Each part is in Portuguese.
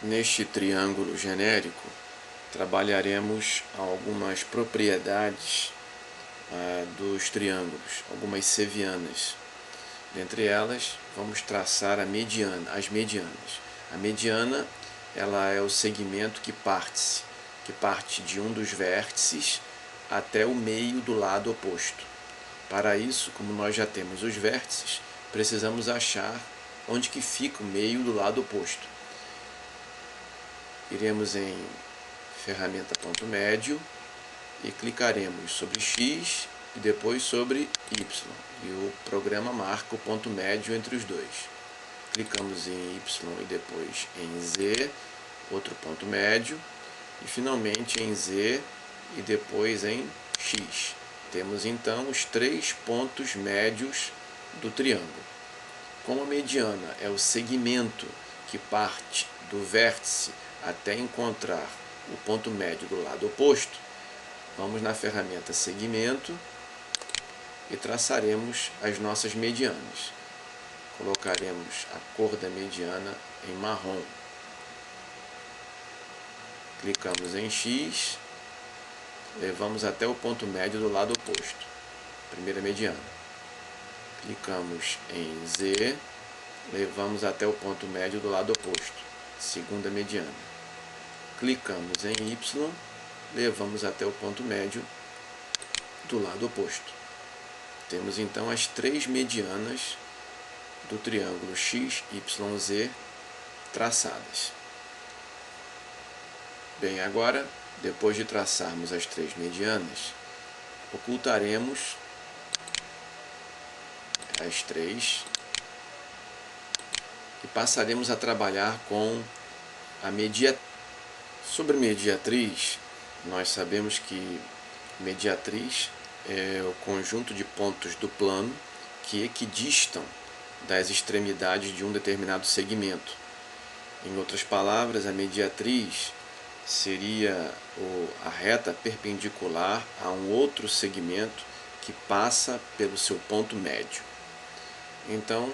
Neste triângulo genérico, trabalharemos algumas propriedades dos triângulos, algumas sevianas. Dentre elas, vamos traçar as medianas. A mediana, ela é o segmento que parte de um dos vértices até o meio do lado oposto. Para isso, como nós já temos os vértices, precisamos achar onde que fica o meio do lado oposto. Iremos em ferramenta ponto médio e clicaremos sobre X e depois sobre Y. E o programa marca o ponto médio entre os dois. Clicamos em Y e depois em Z, outro ponto médio, e finalmente em Z e depois em X. Temos então os 3 pontos médios do triângulo. Como a mediana é o segmento que parte do vértice até encontrar o ponto médio do lado oposto, vamos na ferramenta segmento e traçaremos as nossas medianas. Colocaremos a cor da mediana em marrom. Clicamos em X, levamos até o ponto médio do lado oposto, primeira mediana. Clicamos em Z, levamos até o ponto médio do lado oposto, segunda mediana. Clicamos em Y, levamos até o ponto médio do lado oposto. Temos então as 3 medianas do triângulo XYZ traçadas. Bem, agora, depois de traçarmos as 3 medianas, ocultaremos as 3 e passaremos a trabalhar com a mediatriz. Sobre mediatriz, nós sabemos que mediatriz é o conjunto de pontos do plano que equidistam das extremidades de um determinado segmento. Em outras palavras, a mediatriz seria a reta perpendicular a um outro segmento que passa pelo seu ponto médio. Então,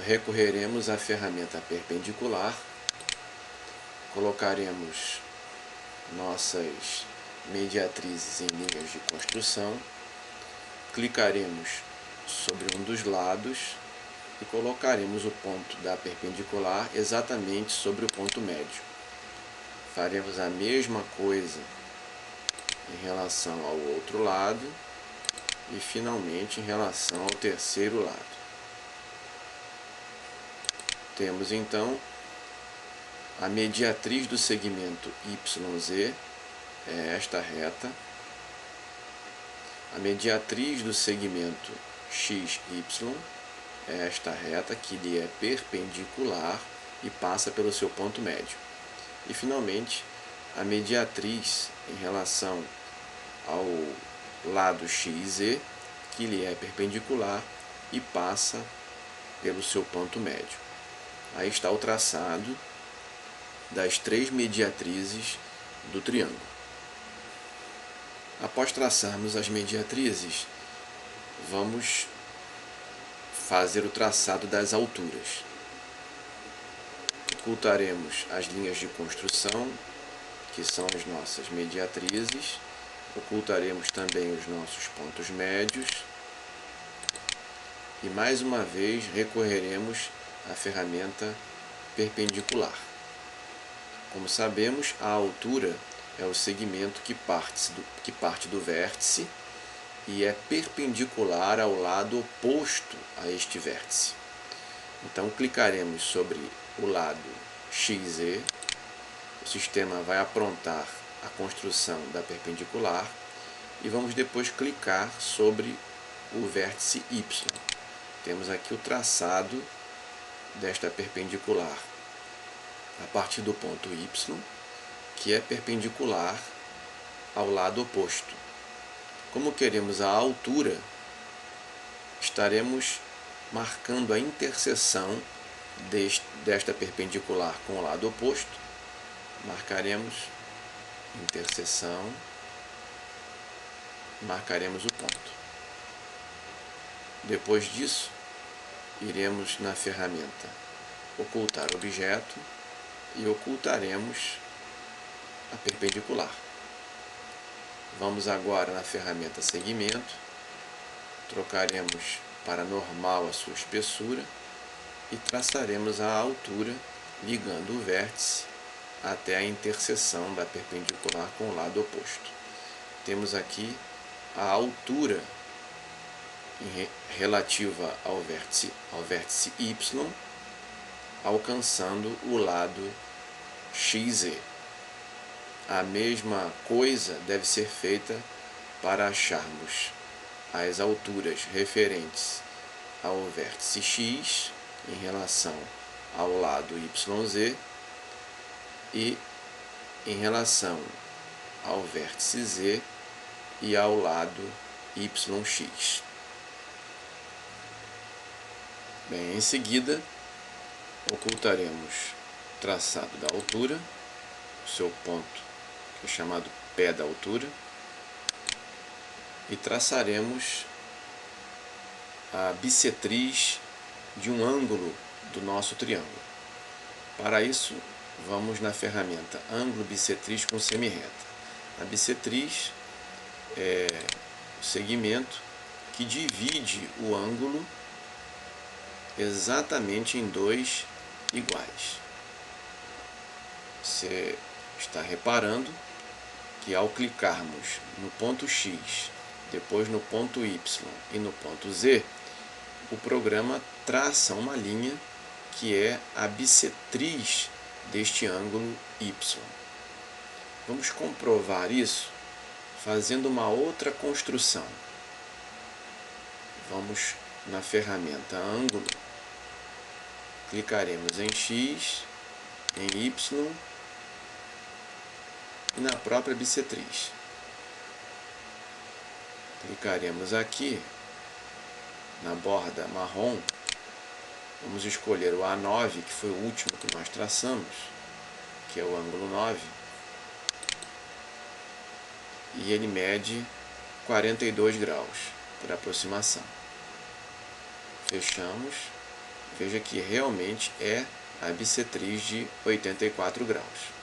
recorreremos à ferramenta perpendicular, colocaremos nossas mediatrizes em linhas de construção, clicaremos sobre um dos lados e colocaremos o ponto da perpendicular exatamente sobre o ponto médio. Faremos a mesma coisa em relação ao outro lado e finalmente em relação ao terceiro lado. Temos então a mediatriz do segmento YZ, é esta reta. A mediatriz do segmento XY é esta reta que lhe é perpendicular e passa pelo seu ponto médio. E finalmente, a mediatriz em relação ao lado XZ, que lhe é perpendicular e passa pelo seu ponto médio. Aí está o traçado das 3 mediatrizes do triângulo. Após traçarmos as mediatrizes, vamos fazer o traçado das alturas. Ocultaremos as linhas de construção, que são as nossas mediatrizes. Ocultaremos também os nossos pontos médios. E mais uma vez recorreremos à ferramenta perpendicular. Como sabemos, a altura é o segmento que parte do vértice e é perpendicular ao lado oposto a este vértice. Então, clicaremos sobre o lado XZ, o sistema vai aprontar a construção da perpendicular e vamos depois clicar sobre o vértice Y. Temos aqui o traçado desta perpendicular a partir do ponto Y, que é perpendicular ao lado oposto. Como queremos a altura, estaremos marcando a interseção desta perpendicular com o lado oposto. Marcaremos interseção, marcaremos o ponto. Depois disso, iremos na ferramenta ocultar objeto, e ocultaremos a perpendicular. Vamos agora na ferramenta segmento, trocaremos para normal a sua espessura e traçaremos a altura ligando o vértice até a interseção da perpendicular com o lado oposto. Temos aqui a altura relativa ao vértice Y, alcançando o lado XZ. A mesma coisa deve ser feita para acharmos as alturas referentes ao vértice X em relação ao lado YZ e em relação ao vértice Z e ao lado YX. Bem, em seguida, ocultaremos o traçado da altura, o seu ponto, que é chamado pé da altura, e traçaremos a bissetriz de um ângulo do nosso triângulo. Para isso, vamos na ferramenta ângulo bissetriz com semirreta. A bissetriz é o segmento que divide o ângulo exatamente em dois iguais. Você está reparando que ao clicarmos no ponto X, depois no ponto Y e no ponto Z, o programa traça uma linha que é a bissetriz deste ângulo Y. Vamos comprovar isso fazendo uma outra construção. Vamos na ferramenta ângulo, clicaremos em X, em Y e na própria bissetriz. Clicaremos aqui na borda marrom, vamos escolher o A9, que foi o último que nós traçamos, que é o ângulo 9, e ele mede 42 graus por aproximação. Fechamos, veja que realmente é a bissetriz de 84 graus.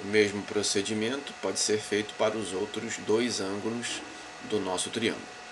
O mesmo procedimento pode ser feito para os outros dois ângulos do nosso triângulo.